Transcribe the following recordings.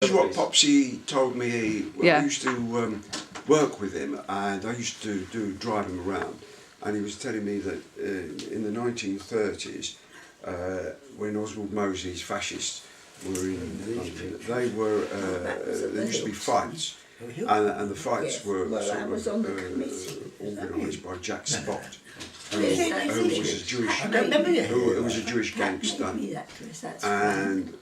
This is what Popsy told me. I used to work with him, and I used to drive him around, and he was telling me that in the 1930s, when Oswald Mosley's fascists were in London, there used to be fights, and the fights were sort of organised by Jack Spot, who was a Jewish gangster, and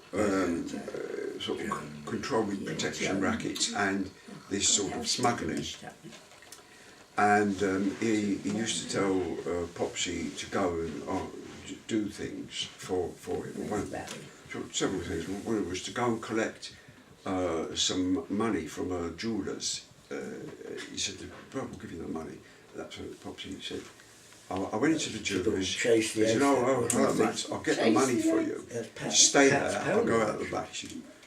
sort of controlling protection rackets and this sort of smuggling. And he used to tell Popsy to go and do things for him. Several things. One was to go and collect some money from a jeweller's. He said, "Well, we'll give you the money." That's what Popsy said. I went into the jeweller's. He said, "Oh, mate, I'll get the money for you. Stay there. I'll go out the back."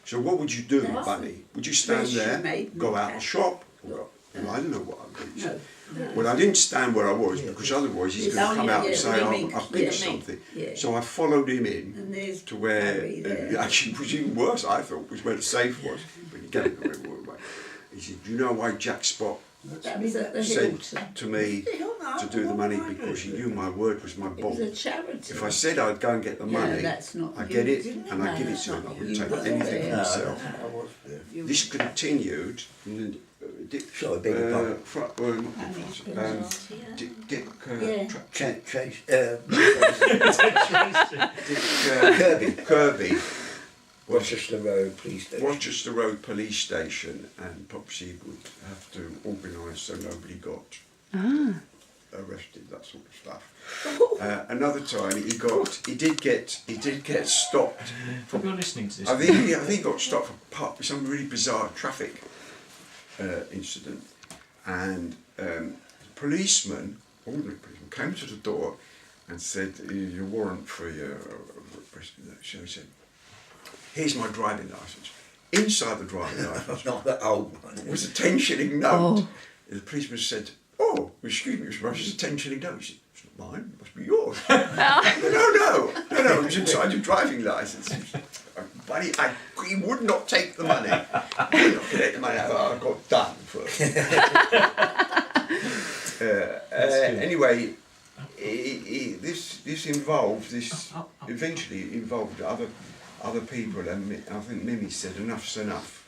So what would you do with money? Would you stand there, go out and shop? I don't know what I'd do. Well, I didn't stand where I was because otherwise he's going to come out and say, I've picked something. So I followed him in to where, actually it was even worse, I thought, was where the safe was. But he gave it away. He said, "Do you know why Jack Spot said to me to do the money? Because he knew my word was my bond. If I said I'd go and get the money, I get it and I give it to him. I wouldn't take anything for myself." This continued. Dick Kirby, Rochester Road Police Station. Rochester Road Police Station, and Popsy would have to organise so nobody got arrested, that sort of stuff. Another time he did get stopped. You're listening to this. I think he got stopped for some really bizarre traffic incident, and the policeman, ordinary policeman, came to the door and said, "Your warrant for your arrest." So he said, "Here's my driving licence." Inside the driving licence, not that old one, was a 10-shilling note. The policeman said, "Oh, excuse me, Mr. Rush, it's a 10-shilling note." He said, "It's not mine, it must be yours." No, it was inside your driving licence. Buddy, he would not take the money. He would not take the money. I got done first. Anyway, this eventually involved other people, and I think Mimi said, "Enough's enough.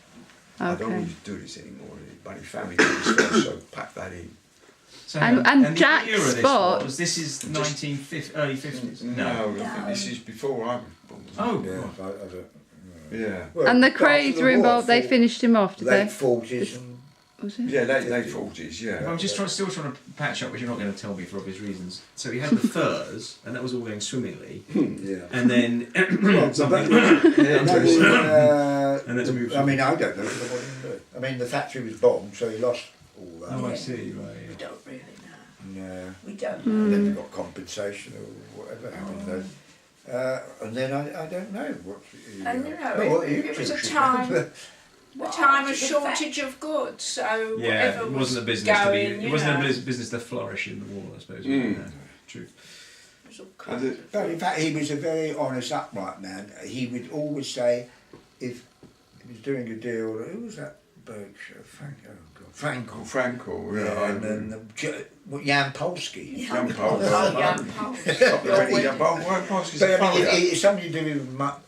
I don't want you to do this anymore." But his family did this first, so pack that in. So, and Jack Spot. This is early 50s? No, I think this is before I was born. Oh, yeah, right. I don't. Yeah. Well, and the Crays were involved. They finished him off, did they? Late 40s. Was it? Yeah, late 40s. Yeah. I'm just still trying to patch up, which you're not going to tell me for obvious reasons. So he had the furs, and that was all going swimmingly. Yeah. And then something. And let's move. I mean, I don't know. I mean, the factory was bombed, so he lost all that. Oh, I see. Right. We don't really know. No. We don't And know. then they got compensation or whatever happened then. And then I don't know what. And you know, well, it was a time of shortage of goods, so Yeah, whatever it was wasn't a business going, to be. It wasn't a business to flourish in the war, I suppose. True. It was all kind of- But in fact, he was a very honest, upright man. He would always say, if he was doing a deal, who was that bloke? Frankel. Yeah. And then Jan Polsky. Jan Polsky. But I mean, if somebody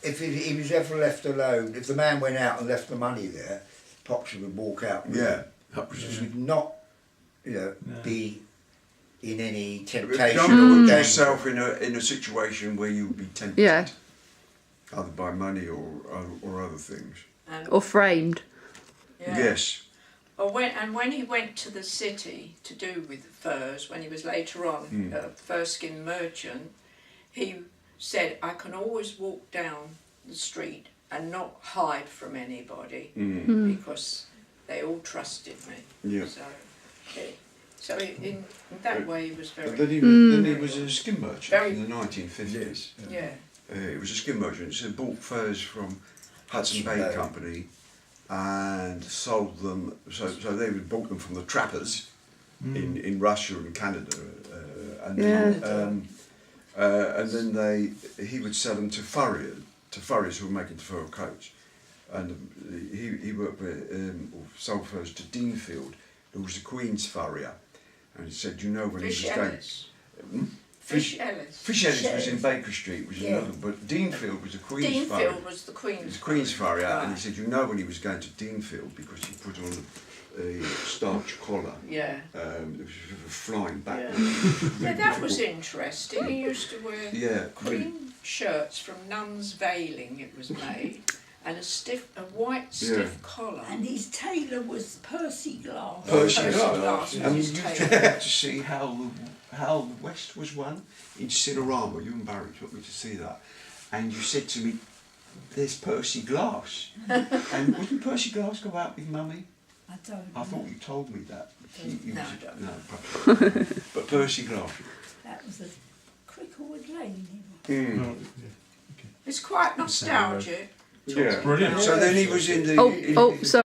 if he was ever left alone, if the man went out and left the money there, Popsy would walk out. Yeah. Popsy would not, be in any temptation. Don't put yourself in a situation where you'll be tempted. Yeah. Either by money or other things. Or framed. Yeah. Yes. When he went to the city to do with the furs, when he was later on a fur-skin merchant, he said, "I can always walk down the street and not hide from anybody because they all trusted me." Yeah. So in that way he was very... But then he was a skin merchant in the 1950s. Yeah. He was a skin merchant, so he bought furs from Hudson Bay Company and sold them, so they would bought them from the trappers in Russia and Canada, and then he would sell them to furriers who were making the fur coats, and he worked with, or sold furs to Deanfield. There was a Queen's Farrier, and he said, you know when Fish he was going... Ellis. Fish Ellis. Fish Ellis was in Baker Street, was another, but Deanfield was a Queen's Farrier. Deanfield was the Queen's. It was Queen's Farrier, Right. and he said, you know when he was going to Deanfield because he put on a starch collar. Yeah. It was flying backwards. Yeah. Yeah, that was interesting. He used to wear clean shirts from Nun's Veiling, it was made, and a white stiff collar. And his tailor was Percy Glass. Percy Glass Glass. was And his you tailor. get to see how the West was won in Cinerama. You and Barry took me to see that, and you said to me, "There's Percy Glass." And wouldn't Percy Glass go out with Mummy? I don't know. I thought you told me that. No, I don't. No, probably. But Percy Glass. That was a Cricklewood Lane. Mm. It's quite nostalgic. Yeah. Brilliant. So then he was in the. Oh, sorry.